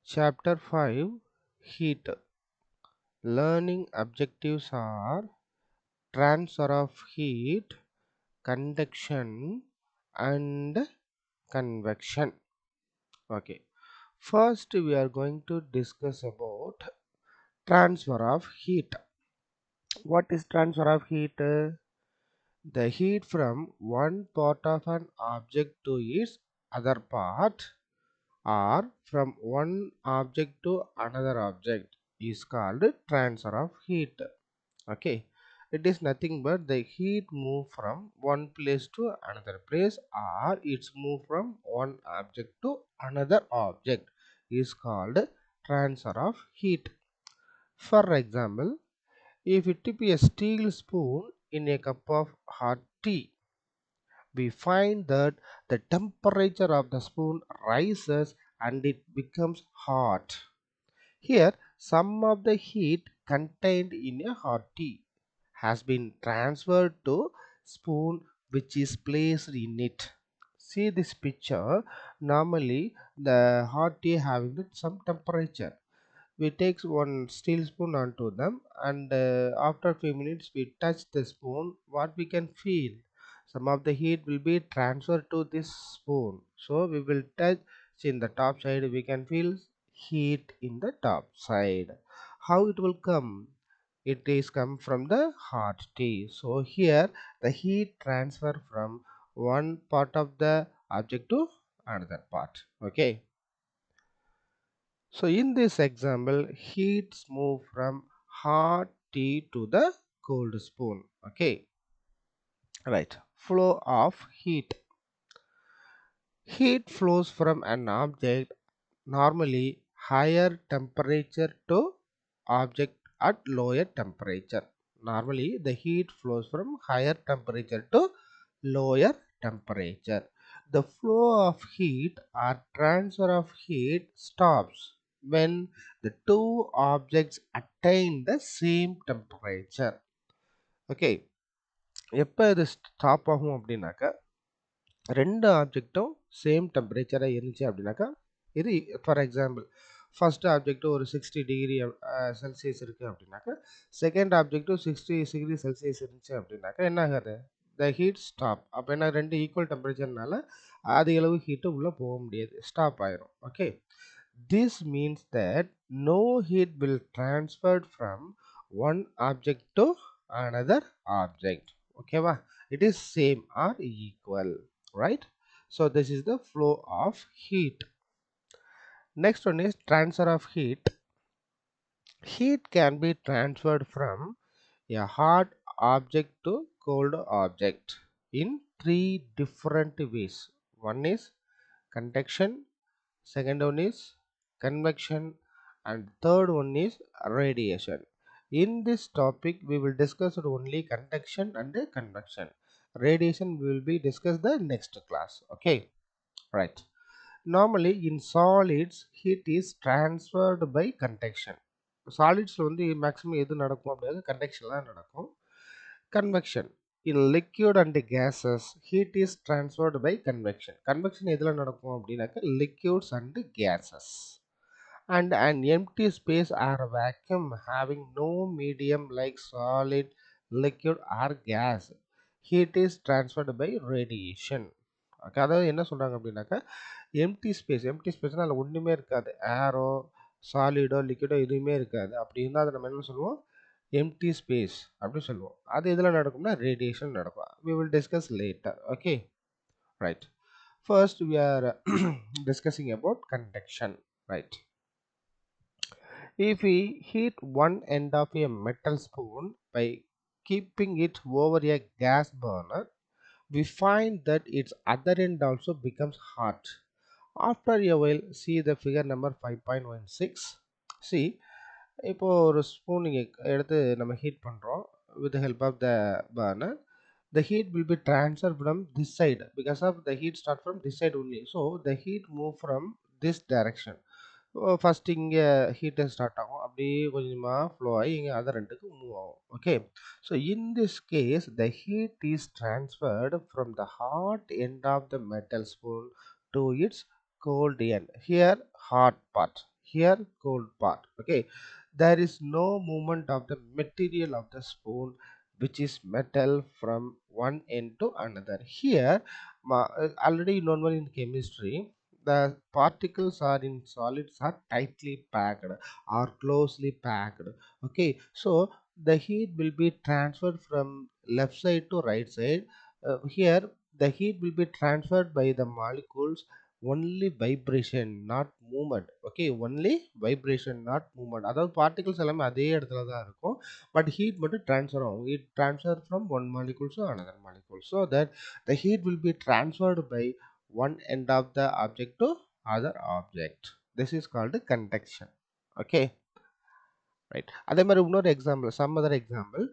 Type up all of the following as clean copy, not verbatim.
Chapter 5 Heat. Learning objectives are transfer of heat, conduction, and convection. Okay. First, we are going to discuss about transfer of heat. What is transfer of heat? The heat from one part of an object to its other part or from one object to another object is called transfer of heat. Okay, it is nothing but the heat move from one place to another place or it's move from one object to another object is called transfer of heat. For example, if you dip a steel spoon in a cup of hot tea, we find that the temperature of the spoon rises and it becomes hot. Here, some of the heat contained in a hot tea has been transferred to spoon which is placed in it. See this picture. Normally, the hot tea having some temperature. We take one steel spoon onto them, and after few minutes we touch the spoon. What we can feel? Some of the heat will be transferred to this spoon. So we will touch in the top side. We can feel heat in the top side. How it will come? It is come from the hot tea. So here the heat transfer from one part of the object to another part. Okay. So in this example, heats move from hot tea to the cold spoon. Okay, right. Flow of heat. Heat flows from an object normally higher temperature to object at lower temperature. Normally, the heat flows from higher temperature to lower temperature. The flow of heat or transfer of heat stops when the two objects attain the same temperature. Okay, எப்போ இது stop ஆகும் அப்படின்னாக்கா ரெண்டு ஆப்ஜெக்ட்டும் same டெம்பரேச்சராக இருந்துச்சு அப்படின்னாக்கா இது for example first object ஒரு 60 degree Celsius இருக்குது அப்படின்னாக்கா செகண்ட் ஆப்ஜெக்ட்டும் 60 டிகிரி செல்சியஸ் இருந்துச்சு அப்படின்னாக்கா என்ன ஆகாது த ஹீட் ஸ்டாப். அப்போ என்ன ரெண்டு ஈக்குவல் டெம்பரேச்சர்னால அதிக அளவு ஹீட்டு உள்ளே போக முடியாது, ஸ்டாப் ஆயிரும். Okay, this means that no heat will transferred from one object to another object. ஓகேவா, it is same or equal, right? So this is the flow of heat. Next one is transfer of heat. Heat can be transferred from a hot object to cold object in three different ways. One is conduction, second one is convection, and third one is radiation. In this topic we will discuss only conduction and convection. Radiation we will be discuss the next class. Okay, right. Normally in solids heat is transferred by conduction. Solids வந்து maximum எது நடக்கும் அப்படின்னா conduction தான் நடக்கும். Convection, in liquid and gases heat is transferred by convection. Convection எதுல நடக்கும் அப்படின்னாக்க liquids and gases. And an empty space or vacuum having no medium like solid, liquid or gas, heat is transferred by radiation. Okay, அதாவது என்ன சொல்றாங்க அப்படின்னாக்கா empty ஸ்பேஸ்னா அதில் ஒன்றுமே இருக்காது, ஏரோ சாலிடோ லிக்விடோ எதுவுமே இருக்காது. அப்படி இருந்தால் அதை நம்ம என்ன சொல்லுவோம், எம்டி ஸ்பேஸ் அப்படின்னு சொல்லுவோம். அது எதில் நடக்கும்னா ரேடியேஷன் நடக்கும். we will discuss later. Okay, right. First we are discussing about conduction, right? If we heat one end of a metal spoon by keeping it over a gas burner, we find that its other end also becomes hot. After a while, see the figure number 5.16. See, இப்போ ஒரு spoon நீங்கள் எடுத்து நம்ம heat பண்ணுறோம் with the help of the burner. The heat will be transferred from this side because of the heat start from this side only. So the heat move from this direction. First இங்கே ஹீட்டை start ஆகும், அப்படியே கொஞ்சமாக flow ஆகி இங்கே other ரெண்டுக்கு move ஆகும். Okay, so in this case the heat is transferred from the hot end of the metal spoon to its cold end. Here hot part, here cold part. Okay, there is no movement of the material of the spoon, which is metal, from one end to another. Here already known in chemistry, the particles are in solids are tightly packed or closely packed. Okay, so the heat will be transferred from left side to right side. Here the heat will be transferred by the molecules only vibration not movement. Okay, only vibration not movement. அதாவது particles எல்லாமே அதே இடத்துல தான் இருக்கும், but heat மட்டும் transfer ஆகும். It transfer from one molecule to another molecule, so that the heat will be transferred by one end of the object to other object. This is called conduction. Okay, right. அதே மாதிரி இன்னொரு example, some other example.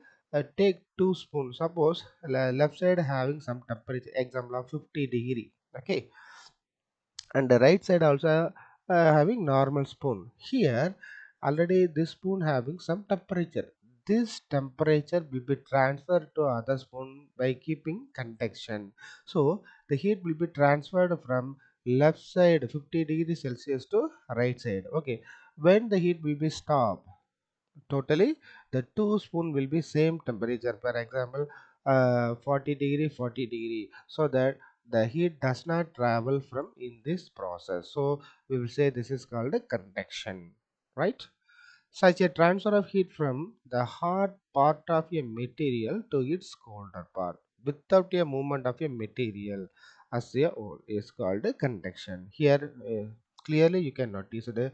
Take two spoons. Suppose left side having some temperature, example of 50 degree. Okay, and the right side also having normal spoon. Here already this spoon having some temperature. This temperature will be transferred to other spoon by keeping conduction. So the heat will be transferred from left side 50 degrees Celsius to right side. Okay, when the heat will be stopped totally, the two spoon will be same temperature. For example, 40 degree 40 degree, so that the heat does not travel from in this process. So we will say this is called a conduction, right? Such a transfer of heat from the hot part of a material to its colder part without a movement of a material as a whole is called a conduction. Here clearly you can notice the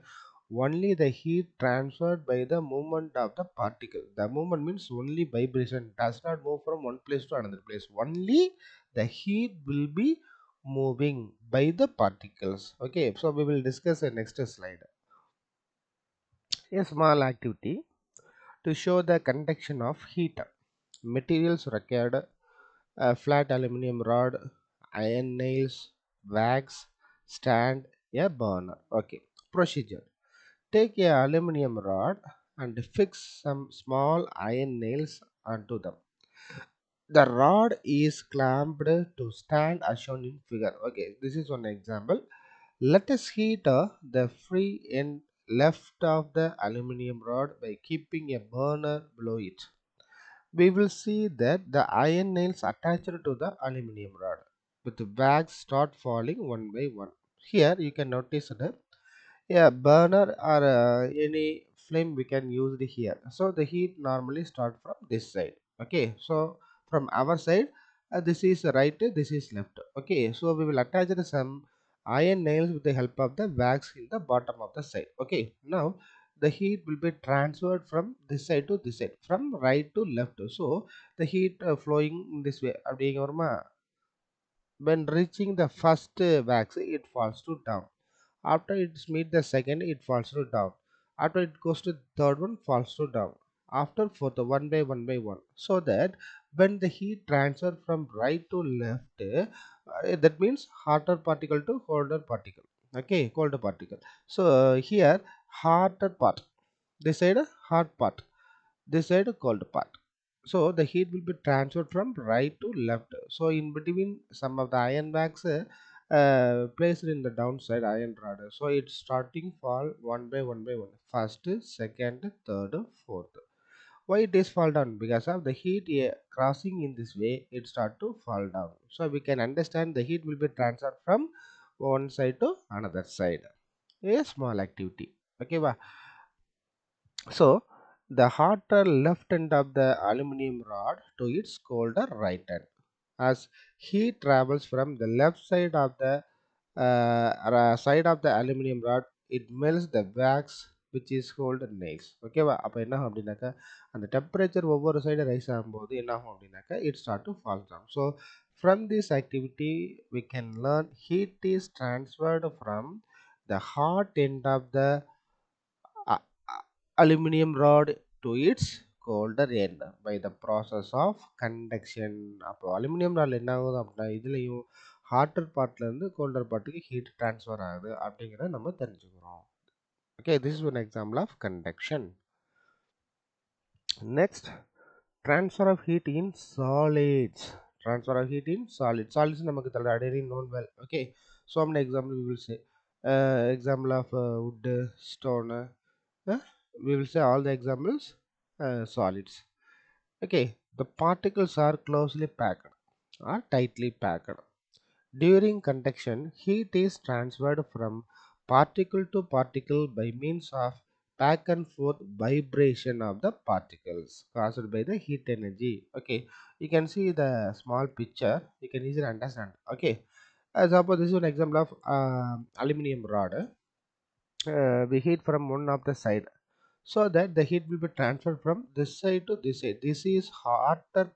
only the heat transferred by the movement of the particle. The movement means only vibration, does not move from one place to another place. Only the heat will be moving by the particles. Okay, so we will discuss the next slide. A small activity to show the conduction of heat. Materials required: a flat aluminum rod, iron nails, wax, stand, a burner. Okay, procedure: take a aluminum rod and fix some small iron nails onto them. The rod is clamped to stand as shown in figure. Okay, this is one example. Let us heat the free end left of the aluminum rod by keeping a burner below it. We will see that the iron nails attached to the aluminum rod with the wax start falling one by one. Here you can notice that, yeah, burner or any flame we can use it here. So the heat normally start from this side. Okay, so from our side, this is right, this is left. Okay, so we will attach some iron nails with the help of the wax in the bottom of the side. Okay, now the heat will be transferred from this side to this side, from right to left. So the heat flowing in this way. அப்படிங்க வருமா? When reaching the first wax, it falls to down. After it's meet the second, it falls to down. After it goes to third one, falls to down. After fourth, one by one. So that when the heat transfer from right to left, that means hotter particle to colder particle. Okay, colder particle. So here hotter part. This side hot part. This side cold part. So the heat will be transferred from right to left. So in between some of the iron wax placed in the downside iron rod, so it's starting fall one by one, first, second, third, fourth. Why it is fall down? Because of the heat crossing in this way, it start to fall down. So we can understand the heat will be transferred from one side to another side. A small activity. Okay, so the hotter left end of the aluminum rod to its colder right end. As heat travels from the left side of the side of the aluminum rod, it melts the wax which is called nails. ஓகேவா? அப்போ என்ன ஆகும் அப்படின்னாக்கா, அந்த temperature ஒவ்வொரு side rice ஆகும்போது என்ன ஆகும் அப்படின்னாக்கா, it start to fall down. So from this activity we can learn heat is transferred from the hot end of the uh, aluminum rod to its colder end by the process of conduction. அப்போ aluminium rod என்ன ஆகுது அப்படின்னா, இதுலேயும் hotter பார்ட்லேருந்து colder பார்ட்டுக்கு heat transfer ஆகுது அப்படிங்கிறத நம்ம தெரிஞ்சுக்கிறோம். Okay, this is one example of conduction. Next, transfer of heat in solids. Transfer of heat in solids. Solids நமக்கு already known well. Okay, so many example we will say. Example of wood, stone. uh, we will say all the examples solids. Okay, the particles are closely packed or tightly packed. During conduction, heat is transferred from particle to particle by means of back and forth vibration of the particles caused by the heat energy. Okay, you can see the small picture, you can easily understand. Okay, as suppose this is an example of aluminum rod. We heat from one of the side so that the heat will be transferred from this side to this side. This is hotter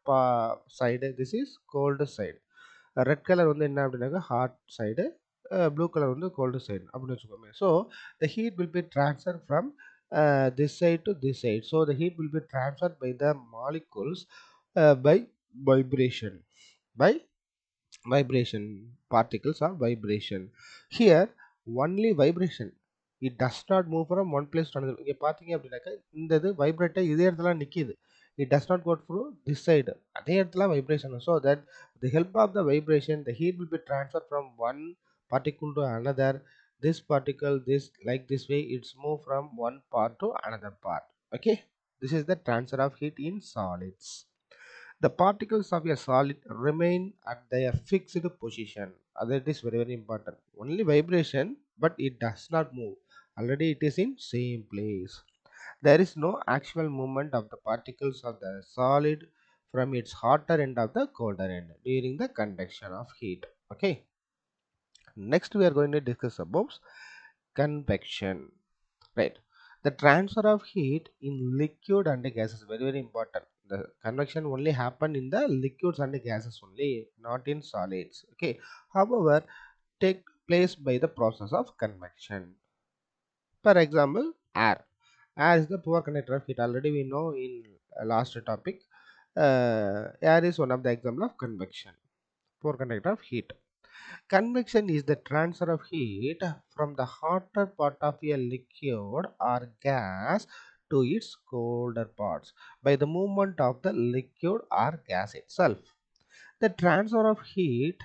side, this is cold side. Red colour வந்து என்ன அப்படின்னாக்கா hot side, blue colour வந்து cold side அப்படின்னு வச்சுக்கோங்க. So the heat will be transfer from this side to this side. So the heat will be transfer by the molecules by vibration, by vibration, particles are vibration. Here only vibration, it does not move from one place to another. இங்கே பார்த்தீங்க அப்படின்னாக்கா இந்த இது வைப்ரேட்டாக இதே இடத்துல நிற்கிது. It does not go through this side, அதே இடத்துல vibration. So that with the help of the vibration the heat will be transferred from one particle to another. This particle, this like this way it's move from one part to another part. Okay, this is the transfer of heat in solids. The particles of a solid remain at their fixed position. That is very very important. Only vibration, but it does not move. Already it is in same place. There is no actual movement of the particles of the solid from its hotter end of the colder end during the conduction of heat. Okay. Next we are going to discuss about convection. Right. The transfer of heat in liquid and gases is very very important. The convection only happen in the liquids and gases only, not in solids. Okay. However, take place by the process of convection. For example, air. Air is the poor conductor of heat. Already we know in last topic. Air is one of the example of convection. Poor conductor of heat. Convection is the transfer of heat from the hotter part of a liquid or gas to its colder parts by the movement of the liquid or gas itself. The transfer of heat,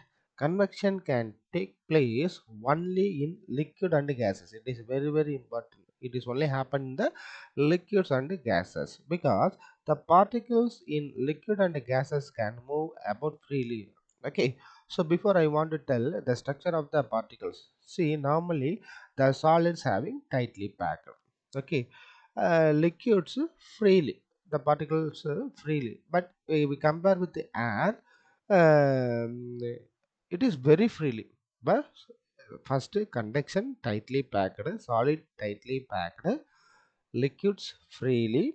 convection can take place only in liquid and gases. It is very very important. It is only happen in the liquids and gases because the particles in liquid and gases can move about freely. Okay, so before I want to tell the structure of the particles. See, normally the solids having tightly packed. Okay, liquids freely, the particles freely, but we compare with the air, um, it is very freely. But first conduction tightly packed, solid tightly packed, liquids freely,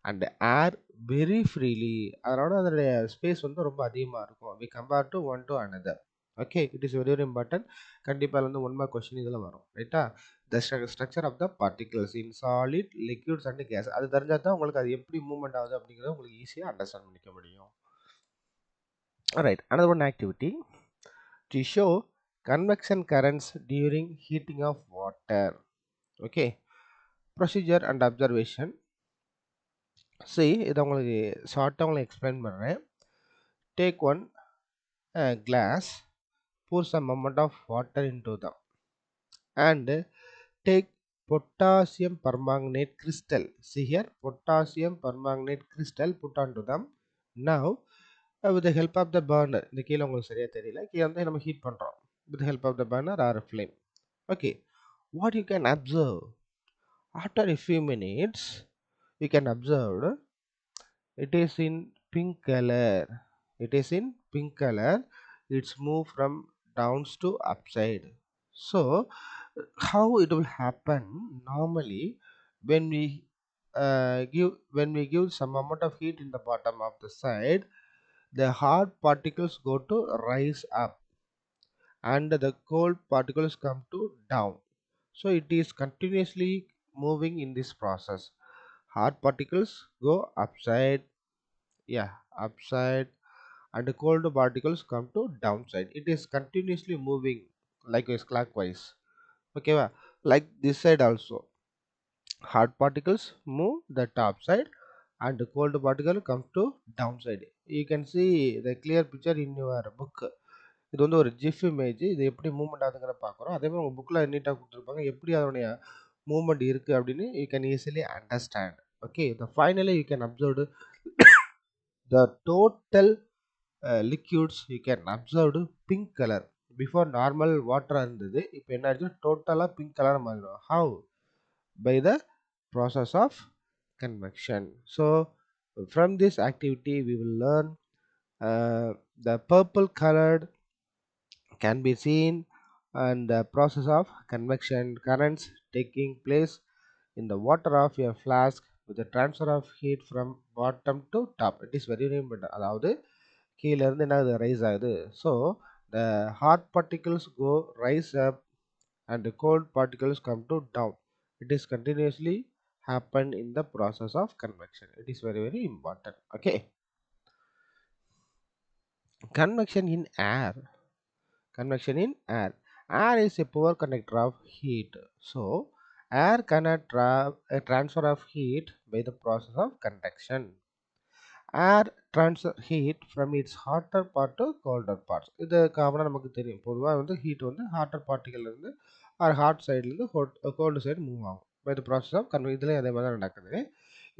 and air very freely. அதனோட அதனுடைய space வந்து ரொம்ப அதிகமாக இருக்கும். We compare to one to another. Okay, it is very very important. கண்டிப்பாக வந்து one mark question இதில் வரும் ரைட்டா. The structure of the particles in solid liquids and gas, அது தெரிஞ்சால் தான் உங்களுக்கு அது எப்படி மூவ்மெண்ட் ஆகுது அப்படிங்கிறத உங்களுக்கு ஈஸியாக அண்டர்ஸ்டாண்ட் பண்ணிக்க முடியும். Alright, another one activity to show convection currents during heating of water. Okay, procedure and observation. See, இதை உங்களுக்கு ஷார்ட்டாக உங்களுக்கு எக்ஸ்பிளைன் பண்ணுறேன். Take one glass, pour some amount of water into them, and take potassium permanganate crystal. See here, potassium permanganate crystal put onto them. Now with the help of the burner, இந்த கீழே உங்களுக்கு சரியா தெரியல, கீழே வந்து நம்ம heat பண்ணுறோம் with the help of the burner or a flame. Okay, what you can observe after a few minutes, you can observe it is in pink color. It is in pink color. It's moved from downs to upside. So how it will happen normally when we give some amount of heat in the bottom of the side, the hard particles go to rise up and the cold particles come to down. So it is continuously moving in this process. Hard particles go upside, yeah, upside, and the cold particles come to downside. It is continuously moving likewise clockwise. Okay, like this side also hard particles move the top side and the cold particle comes to downside. You can see the clear picture in your book. இது வந்து ஒரு GIF image. இது எப்படி movement ஆகுதுங்கிறத பார்க்குறோம். அதே மாதிரி உங்க புக்ல நீட்டா குடுத்துருப்பாங்க. எப்படி அதனுடைய மூவ்மெண்ட் இருக்கு அப்படின்னு you can easily understand. Okay. Finally you can observe the total liquids. You can observe pink color. Before normal water இருந்தது. இப்போ என்ன ஆச்சு? டோட்டலா பிங்க் கலர் மாறிடும். How? By the process of convection. So from this activity we will learn the purple colored can be seen and the process of convection currents taking place in the water of a flask with the transfer of heat from bottom to top. It is very important. அதாவது கீழ இருந்து என்ன ஆகுது? Rice ஆகுது. So the hot particles go rise up and the cold particles come to down. It is continuously happen in the process of convection. It is very very important. Okay. Convection in air. Convection in air. Air is a poor conductor of heat. So air cannot transfer of heat by the process of conduction. Air transfer heat from its hotter part to colder parts. இது காமனாக நமக்கு தெரியும். பொதுவாக வந்து heat வந்து hotter பார்ட்டிகல்ல இருந்து hot சைட்லேருந்து gold side move ஆகும் பை த ப்ராசஸ் ஆஃப் இதுலேயும் அதே மாதிரி தான் நடக்குது.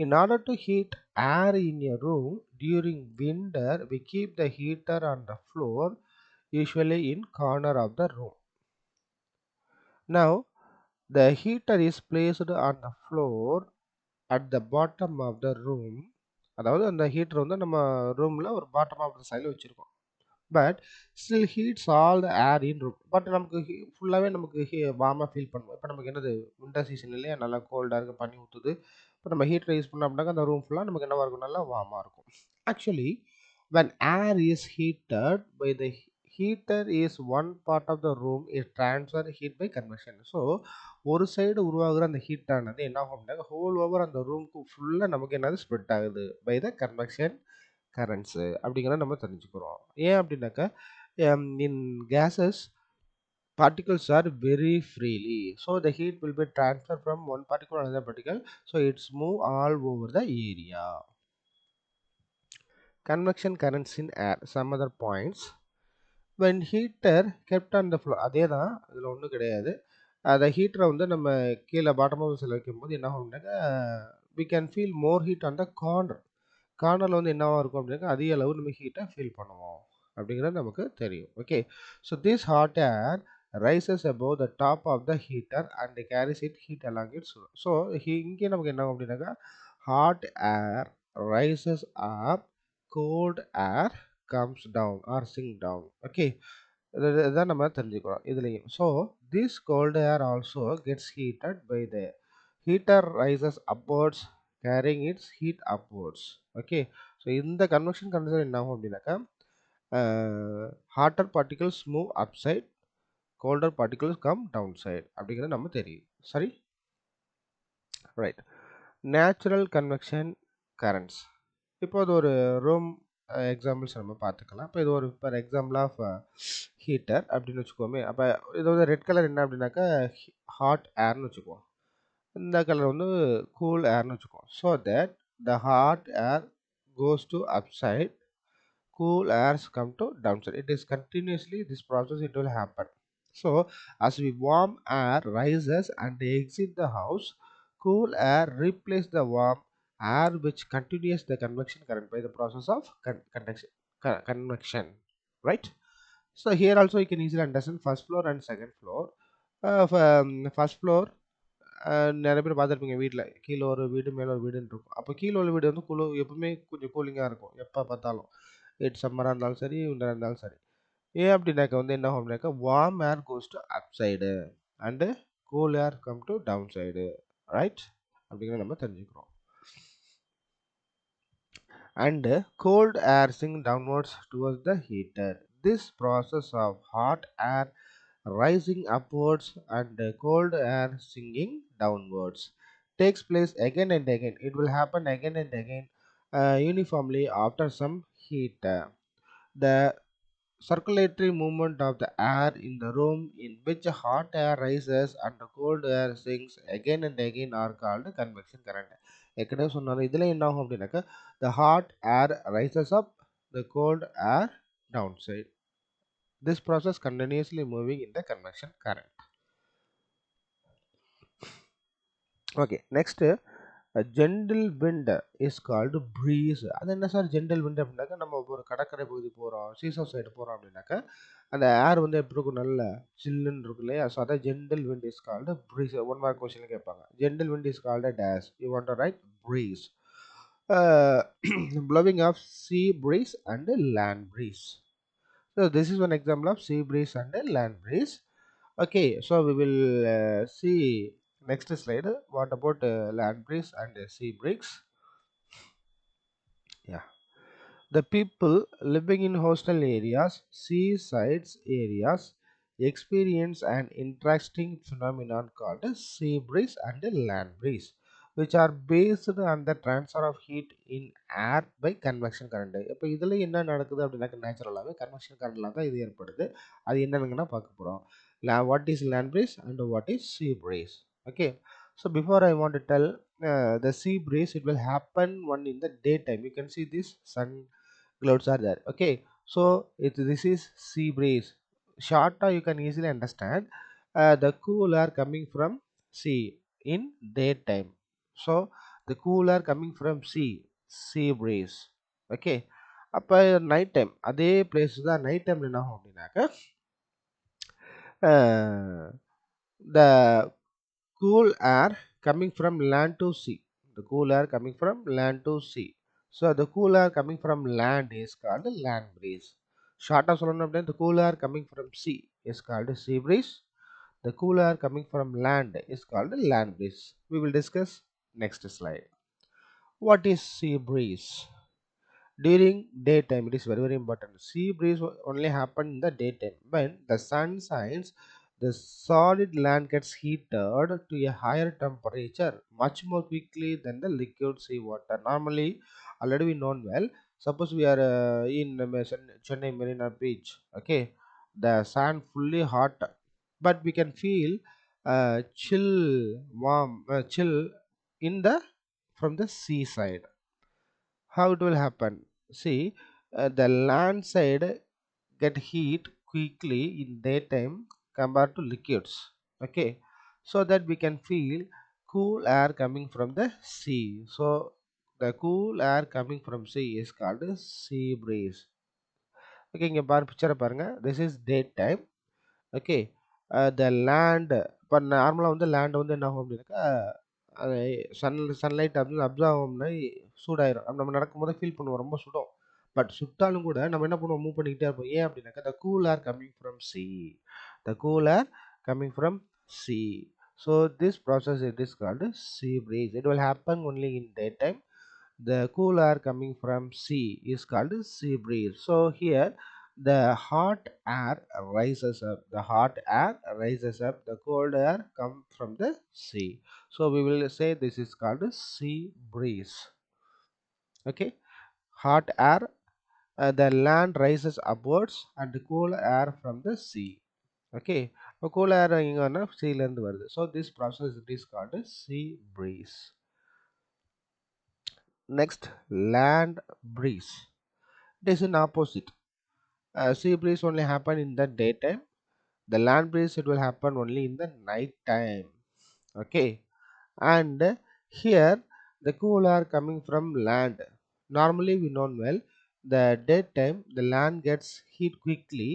In order to heat air in a room during winter, we keep the heater on the floor, usually in corner of the room. Now, the heater is placed on the floor at the bottom of the room. அதாவது அந்த heater வந்து நம்ம ரூமில் ஒரு bottom of the சைடில் வச்சுருக்கோம். But still ஹீட்ஸ் all the air in room. But நமக்கு ஃபுல்லாகவே நமக்கு வார்மாக ஃபீல் பண்ணுவோம். இப்போ நமக்கு என்னது வின்டர் சீசன் இல்லையா, நல்லா கோல்டாக இருக்குது, பண்ணி ஊற்றுது. இப்போ நம்ம ஹீட்டரை யூஸ் பண்ணோம் அப்படின்னாக்க அந்த ரூம் ஃபுல்லாக நமக்கு என்னவாக இருக்கும்? நல்லா வார்மாக இருக்கும். Actually when air is heated by the heater is one part of the room is transfer heat by convection. So ஒரு சைடு உருவாகிற அந்த ஹீட் ஆனது என்ன ஆகும் அப்படின்னா ஹோல் ஓவர் அந்த ரூமுக்கு ஃபுல்லாக நமக்கு என்னது ஸ்ப்ரெட் ஆகுது பை த கன்வெக்ஷன் கரண்ட்ஸு அப்படிங்கிறத நம்ம தெரிஞ்சுக்கிறோம். ஏன் அப்படின்னாக்கா இன் gases particles are very freely, so the heat will be transferred from one particle to another particle, so it's move all over the area. Convection currents in air. Some other points. When heater kept on the floor, அதே தான், இதில் ஒன்றும் கிடையாது. அந்த ஹீட்டரை வந்து நம்ம கீழே பாட்டம் ஆஃப் சில வைக்கும்போது என்ன ஆகும்னாக்கா we can feel more heat on the corner. கார்னரில் வந்து என்னவா இருக்கும் அப்படின்னா அதிக அளவு நம்ம ஹீட்டை ஃபீல் பண்ணுவோம் அப்படிங்கிறது நமக்கு தெரியும். Okay. So this hot air rises above the top of the heater and carries it heat along its. ஸோ இங்கே நமக்கு என்ன ஆகும் அப்படின்னாக்கா hot air rises up, cold air comes down or sink down. Okay. இதுதான் நம்ம தெரிஞ்சுக்கிறோம் இதுலேயும். So this cold air also gets heated by the heater rises upwards carrying its heat upwards. Okay. So இந்த convection condition என்ன ஆகும் அப்படின்னாக்கா hotter particles move upside, colder particles come downside அப்படிங்கிறது நம்ம தெரியும். சரி, ரைட். Natural convection currents. இப்போ இது ஒரு ரூம் எக்ஸாம்பிள்ஸ் நம்ம பார்த்துக்கலாம். இப்போ இது ஒரு ஃபார் எக்ஸாம்பிள் ஆஃப் ஹீட்டர் அப்படின்னு வச்சுக்கோமே. அப்போ இது வந்து ரெட் கலர் என்ன அப்படின்னாக்கா ஹாட் ஏர்னு வச்சுக்குவோம். இந்த கலர் வந்து கூல் ஏர்னு வச்சுக்கோம். So that the hot air goes to upside, cool airs come to downside. It is continuously this process it will happen. So as we warm air rises and exit the house, cool air replace the warm air which continues the convection current by the process of convection, right? So here also you can easily understand first floor and second floor. First floor நிறைய பேர் பார்த்துருப்பீங்க. வீட்டில் கீழே ஒரு வீடு மேலே ஒரு வீடுன்னு இருக்கும். அப்போ கீழே உள்ள வீடு வந்து எப்பவுமே கொஞ்சம் கூலிங்காக இருக்கும் எப்போ பார்த்தாலும். இட் சம்மராக இருந்தாலும் சரி, விண்டராக இருந்தாலும் சரி. ஏன் அப்படின்னாக்கா வந்து என்ன ஆகும்னாக்கா warm air goes to up side and cool air come to down side, right? அப்படிங்கிற நம்ம தெரிஞ்சுக்கிறோம். And cold air sink downwards towards the heater. This process of hot air rising upwards and cold air sinking downwards takes place again and again. It will happen again and again uniformly after some heat. The circulatory movement of the air in the room in which hot air rises and cold air sinks again and again are called convection current. ஏற்கனவே சொன்னாலும் இதில் என்ன ஆகும் அப்படின்னாக்கா the hot air rises up, the cold air downside. This process continuously moving in the convection current. Okay, next a gentle wind is called breeze. அது என்ன sir gentle wind அப்படின்னாக்கா, நம்ம ஒரு கடற்கரை பகுதி போகிறோம், சீசோ சைடு போகிறோம் அப்படின்னாக்கா, அந்த ஏர் வந்து எப்படி இருக்கும், நல்ல சில்லுன்னு இருக்கும் இல்லையா? ஸோ அதான் gentle wind is called breeze. One mark question கேட்பாங்க. Gentle wind is called a dash. You want to write breeze. uh, Blowing of sea breeze and land breeze. So this is one example of sea breeze and land breeze. Okay, so we will see next slide. What about land breeze and sea breeze? Yeah, the people living in coastal areas, seasides areas experience an interesting phenomenon called a sea breeze and a land breeze, which are based on the transfer of heat in air by convection current. இப்போ இதில் என்ன நடக்குது அப்படின்னாக்க நேச்சுரலாகவே convection கரண்டில் தான் இது ஏற்படுது. அது என்னென்னு பார்க்க போகிறோம். What is land breeze and what is sea breeze? Okay, so before I want to tell the sea breeze, it will happen one in the daytime. You can see this sun clouds are there. Okay, so this is sea breeze. Shorter you can easily understand. The cool air coming from sea in daytime. So the cool air coming from sea breeze. Okay, அப்போ night time அதே place தான். Night டைம்ல என்ன ஆகும் அப்படின்னாக்க, the cool air coming from land to sea. The cool air coming from land to sea. So the cool air coming from land is called land breeze. Short of the cool air coming from sea is called sea breeze. The cool air coming from land is called land breeze. We will discuss next slide. What is sea breeze? During daytime, it is very very important. Sea breeze only happen in the daytime. When the sun shines, the solid land gets heated to a higher temperature much more quickly than the liquid sea water. Normally, already we know well. Suppose we are in Chennai Marina Beach. Okay, the sand fully hot, but we can feel chill in the from the seaside. How it will happen? See, the land side get heat quickly in daytime compared to liquids. Okay, so that we can feel cool air coming from the sea. So the cool air coming from sea is called a sea breeze. Okay, இங்க பாரு பிக்சரை பாருங்க. This is daytime. Okay, the land இப்போ நார்மலாக வந்து land வந்து என்ன ஆகும் அப்படின்னாக்கா, அது சன்லைட் அப்படின்னு அப்சர்வ் ஆகும்னா சூடாயிரும். நம்ம நடக்கும்போது ஃபீல் பண்ணுவோம், ரொம்ப சுடும். பட் சுட்டாலும் கூட நம்ம என்ன பண்ணுவோம், மூவ் பண்ணிக்கிட்டே இருப்போம். ஏன் அப்படின்னாக்கா, the cool air coming from C. The cool air coming from C. So this process it is called C breeze. It will happen only in day time. The cool air coming from sea is called sea breeze. So here the hot air rises up. The hot air rises up. The cold air come from the sea. So we will say this is called sea breeze. Okay, hot air, the land rises upwards and the cool air from the sea. Okay, cool air இங்க sea ல இருந்து வருது. So this process it is called sea breeze. Next, land breeze. It is an opposite. Sea breeze only happen in the daytime. The land breeze it will happen only in the night time. Okay, and here the cool air coming from land. Normally we know well, the daytime the land gets heat quickly.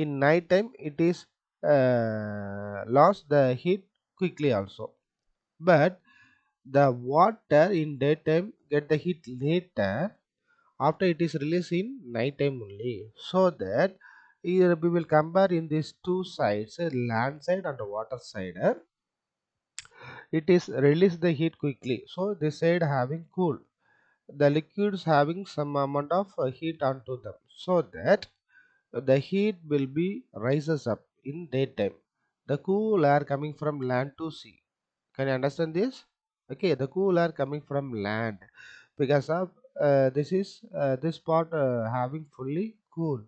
In night time it is lost the heat quickly also. But the water in daytime get the heat later after it is released in night time only. So that here we will compare in these two sides, land side and the water side. It is release the heat quickly, so this side having cool, the liquids having some amount of heat onto them, so that the heat will be rises up in daytime. The cool air coming from land to sea. Can you understand this? Okay, the cool air coming from land because of this part having fully cool.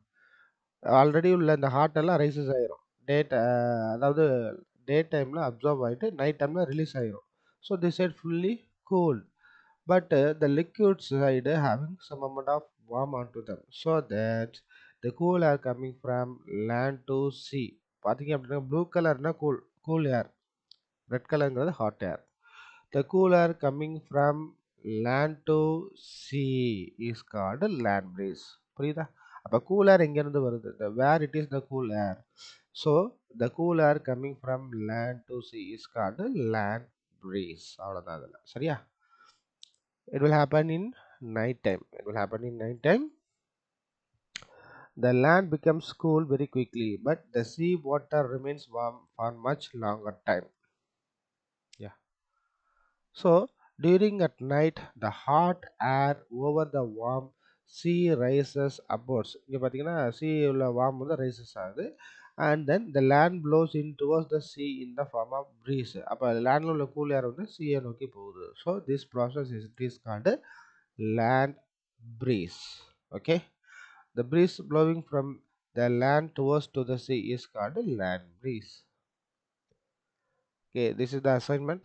Already உள்ள இந்த hot எல்லாம் rises ஆயிரும். அதாவது டே டைமில் observe ஆகிட்டு night டைமில் release ஆயிரும். So this side fully cool. But the liquid side having some amount of warm onto them, so that the cool air coming from land to sea. பார்த்தீங்க அப்படின்னா blue கலர்னா cool air, red கலருங்கிறது hot air. The cool air coming from land to sea is called land breeze. புரியுதா? அப்போ cool air எங்கேருந்து வருது? The where it is the cool air. So the cool air coming from land to sea is called land breeze. அவ்வளோதான் அதில். சரியா? It will happen in night time. It will happen in night time. The land becomes cool very quickly, but the sea water remains warm for much longer time. Yeah. So during at night, the hot air over the warm sea rises upwards. இங்க பார்த்தீங்கன்னா sea உள்ள warm வந்து rises ஆகுது, and then the land blows in towards the sea in the form of breeze. அப்போ landல உள்ள cool air வந்து sea நோக்கி போகுது. So this process is called land breeze. Okay. The breeze blowing from the land towards to the sea is called land breeze. Okay, this is the assignment.